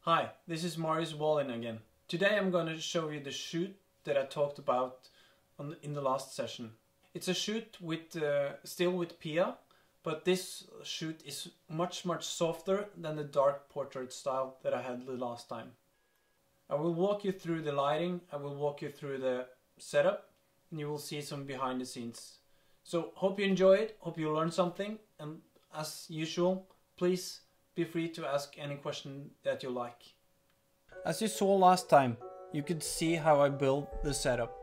Hi, this is Marius Wallin again. Today I'm going to show you the shoot that I talked about in the last session. It's a shoot with still with Pia, but this shoot is much softer than the dark portrait style that I had the last time. I will walk you through the lighting, I will walk you through the setup, and you will see some behind the scenes. So hope you enjoy it, hope you learn something, and as usual, please be free to ask any question that you like. As you saw last time, you could see how I built the setup.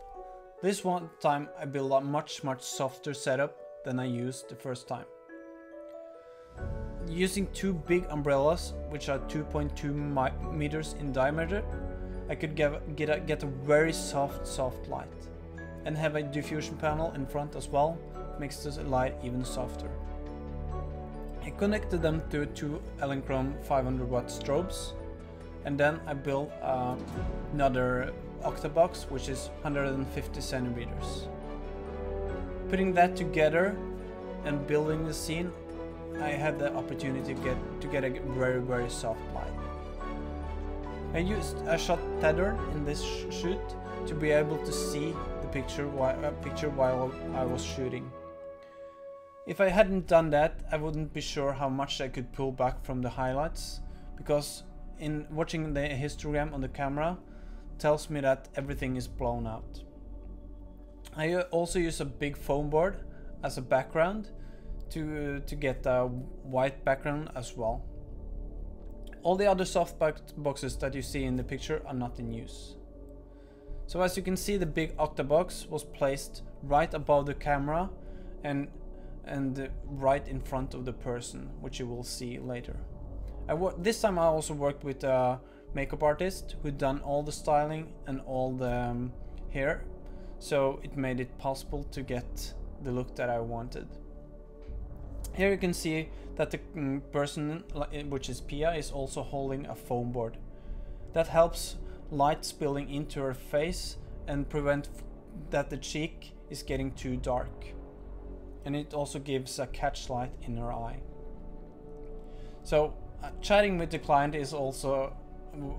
This one time I built a much softer setup than I used the first time. Using two big umbrellas, which are 2.2 meters in diameter, I could get a very soft light. And have a diffusion panel in front as well, makes the light even softer. I connected them to two Elinchrom 500 watt strobes, and then I built another octabox which is 150 centimeters. Putting that together and building the scene, I had the opportunity to get a very soft light. I used a shot tether in this shoot to be able to see the picture while I was shooting. If I hadn't done that, I wouldn't be sure how much I could pull back from the highlights, because in watching the histogram on the camera tells me that everything is blown out. I also use a big foam board as a background to get a white background as well. All the other soft boxes that you see in the picture are not in use. So as you can see, the big octabox was placed right above the camera and right in front of the person, which you will see later. This time I also worked with a makeup artist who done all the styling and all the hair, so it made it possible to get the look that I wanted. Here you can see that the person, which is Pia, is also holding a foam board. That helps light spilling into her face and prevent that the cheek is getting too dark. And it also gives a catch light in her eye. So chatting with the client is also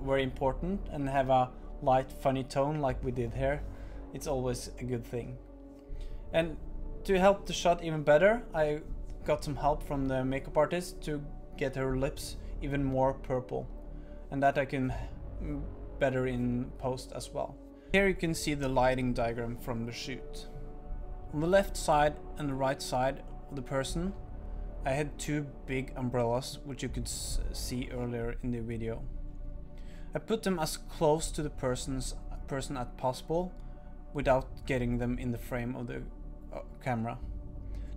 very important, and have a light funny tone like we did here. It's always a good thing. And to help the shot even better, I got some help from the makeup artist to get her lips even more purple, and that I can better in post as well. Here you can see the lighting diagram from the shoot. On the left side and the right side of the person, I had two big umbrellas, which you could see earlier in the video. I put them as close to the person as possible without getting them in the frame of the camera.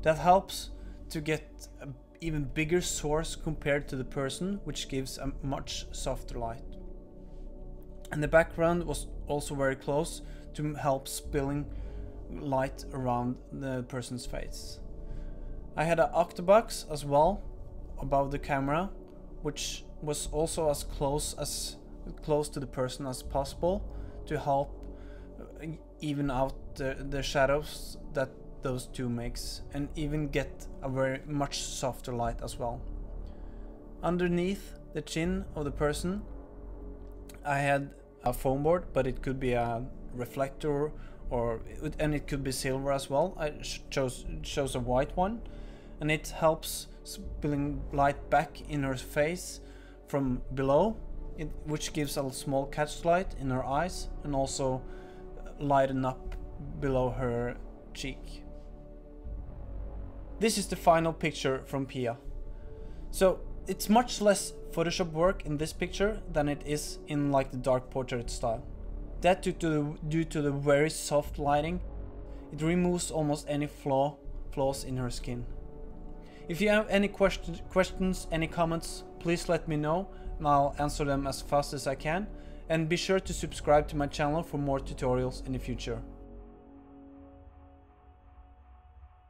That helps to get an even bigger source compared to the person, which gives a much softer light. And the background was also very close to help spilling light around the person's face. I had an octabox as well above the camera, which was also as close to the person as possible to help even out the shadows that those two makes, and even get a very much softer light as well. Underneath the chin of the person, I had a foam board, but it could be a reflector, and it could be silver as well. I chose a white one, and it helps spilling light back in her face from below, which gives a small catch light in her eyes and also lighten up below her cheek. This is the final picture from Pia. So it's much less Photoshop work in this picture than it is in like the dark portrait style. That due to the very soft lighting, it removes almost any flaws in her skin. If you have any questions, any comments, please let me know and I'll answer them as fast as I can. And be sure to subscribe to my channel for more tutorials in the future.